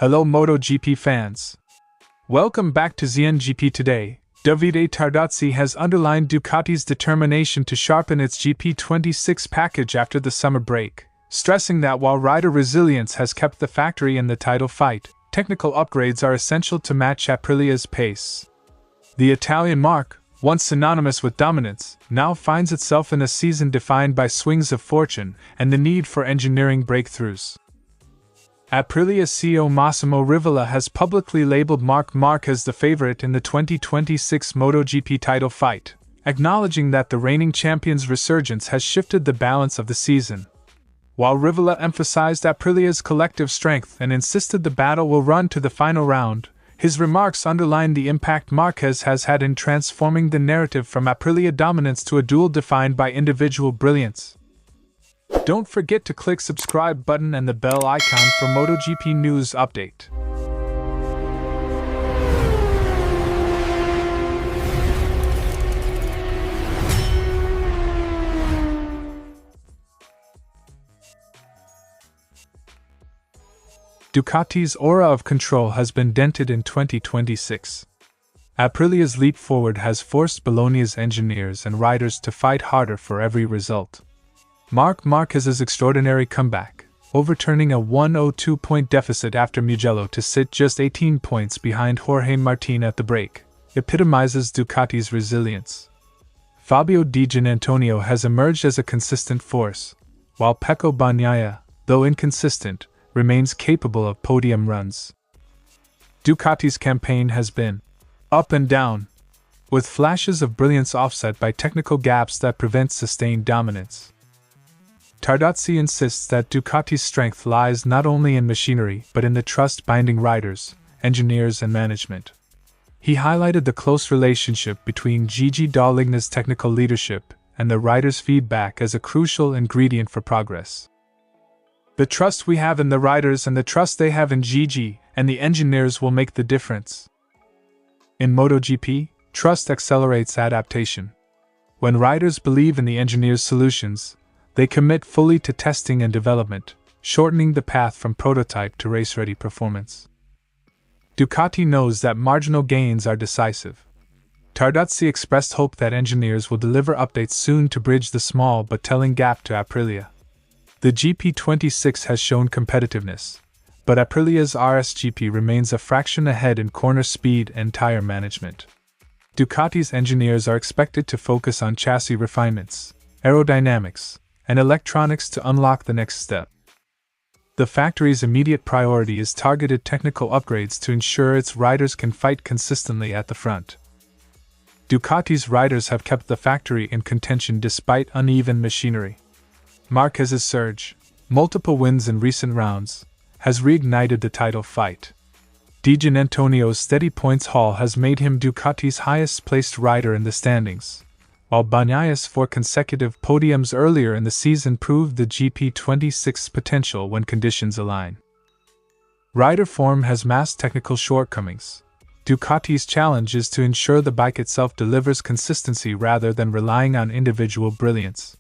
Hello MotoGP fans. Welcome back to ZNGP Today. Davide Tardozzi has underlined Ducati's determination to sharpen its GP26 package after the summer break, stressing that while rider resilience has kept the factory in the title fight, technical upgrades are essential to match Aprilia's pace. The Italian marque, once synonymous with dominance, now finds itself in a season defined by swings of fortune and the need for engineering breakthroughs. Aprilia CEO Massimo Rivola has publicly labeled Marc Márquez the favorite in the 2026 MotoGP title fight, acknowledging that the reigning champion's resurgence has shifted the balance of the season. While Rivola emphasized Aprilia's collective strength and insisted the battle will run to the final round, his remarks underlined the impact Marquez has had in transforming the narrative from Aprilia dominance to a duel defined by individual brilliance. Don't forget to click subscribe button and the bell icon for MotoGP news update. Ducati's aura of control has been dented in 2026. Aprilia's leap forward has forced Bologna's engineers and riders to fight harder for every result. Marc Márquez's extraordinary comeback, overturning a 102-point deficit after Mugello to sit just 18 points behind Jorge Martin at the break, epitomizes Ducati's resilience. Fabio Di Giannantonio has emerged as a consistent force, while Pecco Bagnaia, though inconsistent, remains capable of podium runs. Ducati's campaign has been up and down, with flashes of brilliance offset by technical gaps that prevent sustained dominance. Tardozzi insists that Ducati's strength lies not only in machinery but in the trust binding riders, engineers and management. He highlighted the close relationship between Gigi Dall'Igna's technical leadership and the riders' feedback as a crucial ingredient for progress. The trust we have in the riders and the trust they have in Gigi and the engineers will make the difference. In MotoGP, trust accelerates adaptation. When riders believe in the engineers' solutions, they commit fully to testing and development, shortening the path from prototype to race-ready performance. Ducati knows that marginal gains are decisive. Tardozzi expressed hope that engineers will deliver updates soon to bridge the small but telling gap to Aprilia. The GP26 has shown competitiveness, but Aprilia's RSGP remains a fraction ahead in corner speed and tire management. Ducati's engineers are expected to focus on chassis refinements, aerodynamics, and electronics to unlock the next step. The factory's immediate priority is targeted technical upgrades to ensure its riders can fight consistently at the front. Ducati's riders have kept the factory in contention despite uneven machinery. Marquez's surge, multiple wins in recent rounds, has reignited the title fight. Di Giannantonio's steady points haul has made him Ducati's highest-placed rider in the standings, while Bagnaia's 4 consecutive podiums earlier in the season proved the GP26's potential when conditions align. Rider form has masked technical shortcomings. Ducati's challenge is to ensure the bike itself delivers consistency rather than relying on individual brilliance.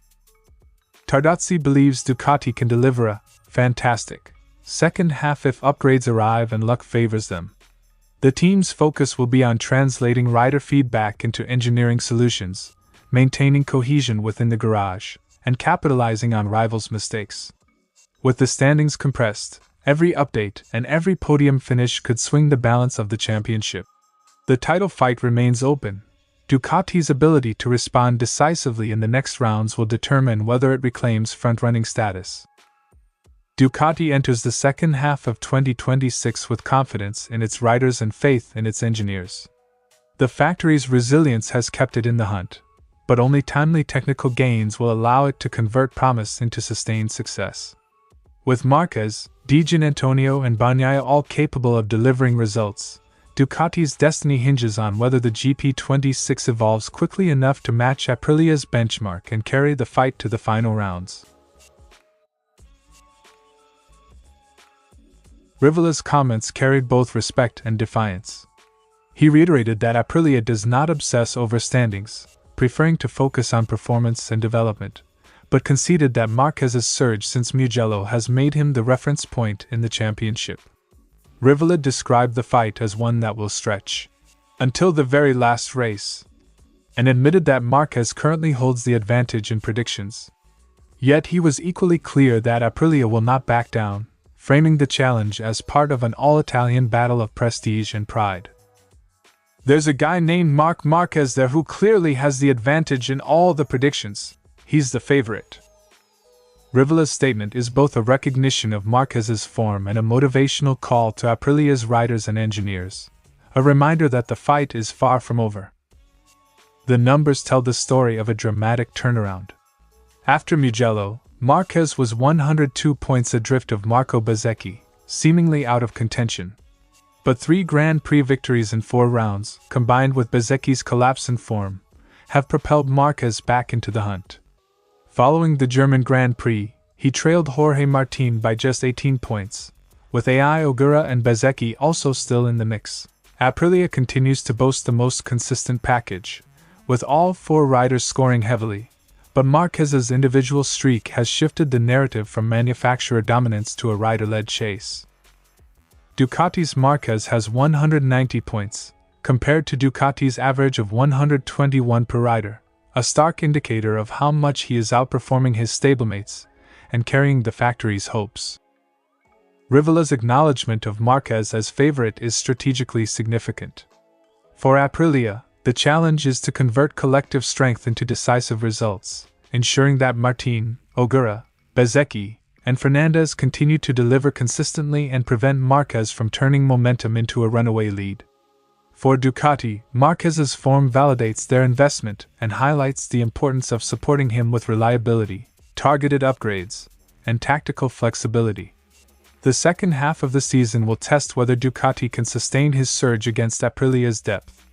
Tardozzi believes Ducati can deliver a fantastic second half if upgrades arrive and luck favors them. The team's focus will be on translating rider feedback into engineering solutions, maintaining cohesion within the garage, and capitalizing on rivals' mistakes. With the standings compressed, every update and every podium finish could swing the balance of the championship. The title fight remains open. Ducati's ability to respond decisively in the next rounds will determine whether it reclaims front-running status. Ducati enters the second half of 2026 with confidence in its riders and faith in its engineers. The factory's resilience has kept it in the hunt, but only timely technical gains will allow it to convert promise into sustained success. With Marquez, Di Giannantonio and Bagnaia all capable of delivering results, Ducati's destiny hinges on whether the GP26 evolves quickly enough to match Aprilia's benchmark and carry the fight to the final rounds. Rivola's comments carried both respect and defiance. He reiterated that Aprilia does not obsess over standings, preferring to focus on performance and development, but conceded that Marquez's surge since Mugello has made him the reference point in the championship. Rivola described the fight as one that will stretch until the very last race, and admitted that Marquez currently holds the advantage in predictions. Yet he was equally clear that Aprilia will not back down, framing the challenge as part of an all-Italian battle of prestige and pride. "There's a guy named Marc Márquez there who clearly has the advantage in all the predictions. He's the favorite." Rivola's statement is both a recognition of Marquez's form and a motivational call to Aprilia's riders and engineers, a reminder that the fight is far from over. The numbers tell the story of a dramatic turnaround. After Mugello, Marquez was 102 points adrift of Marco Bezzecchi, seemingly out of contention. But 3 Grand Prix victories in 4 rounds, combined with Bezzecchi's collapse in form, have propelled Marquez back into the hunt. Following the German Grand Prix, he trailed Jorge Martin by just 18 points, with AI Ogura and Bezzecchi also still in the mix. Aprilia continues to boast the most consistent package, with all 4 riders scoring heavily, but Marquez's individual streak has shifted the narrative from manufacturer dominance to a rider-led chase. Ducati's Marquez has 190 points, compared to Ducati's average of 121 per rider, a stark indicator of how much he is outperforming his stablemates and carrying the factory's hopes. Rivola's acknowledgement of Marquez as favorite is strategically significant. For Aprilia, the challenge is to convert collective strength into decisive results, ensuring that Martin, Ogura, Bezzecchi, and Fernandez continue to deliver consistently and prevent Marquez from turning momentum into a runaway lead. For Ducati, Marquez's form validates their investment and highlights the importance of supporting him with reliability, targeted upgrades, and tactical flexibility. The second half of the season will test whether Ducati can sustain his surge against Aprilia's depth.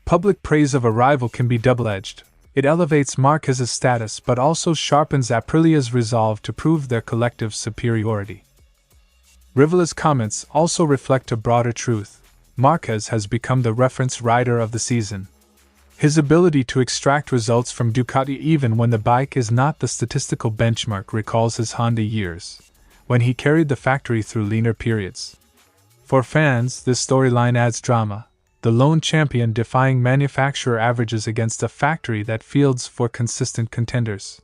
Public praise of a rival can be double-edged. It elevates Marquez's status but also sharpens Aprilia's resolve to prove their collective superiority. Rivola's comments also reflect a broader truth. Marquez has become the reference rider of the season. His ability to extract results from Ducati even when the bike is not the statistical benchmark recalls his Honda years, when he carried the factory through leaner periods. For fans, this storyline adds drama, the lone champion defying manufacturer averages against a factory that fields for consistent contenders.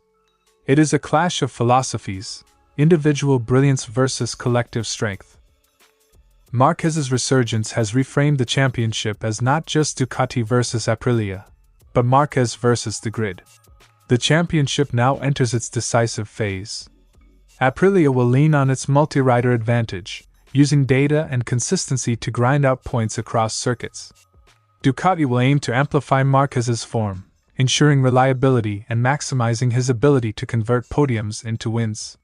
It is a clash of philosophies, individual brilliance versus collective strength. Marquez's resurgence has reframed the championship as not just Ducati versus Aprilia, but Marquez versus the grid. The championship now enters its decisive phase. Aprilia will lean on its multi-rider advantage, using data and consistency to grind out points across circuits. Ducati will aim to amplify Marquez's form, ensuring reliability and maximizing his ability to convert podiums into wins.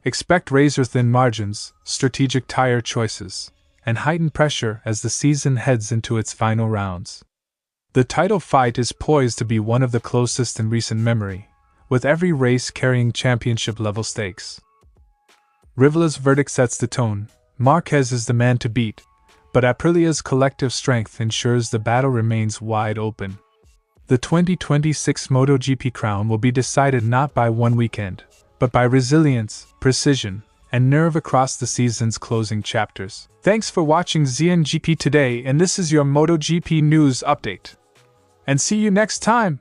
Expect razor-thin margins, strategic tire choices, and heightened pressure as the season heads into its final rounds. The title fight is poised to be one of the closest in recent memory, with every race carrying championship-level stakes. Rivola's verdict sets the tone. Marquez is the man to beat, but Aprilia's collective strength ensures the battle remains wide open. The 2026 MotoGP crown will be decided not by one weekend, but by resilience, precision, and nerve across the season's closing chapters. Thanks for watching ZNGP Today, and this is your MotoGP news update. And see you next time!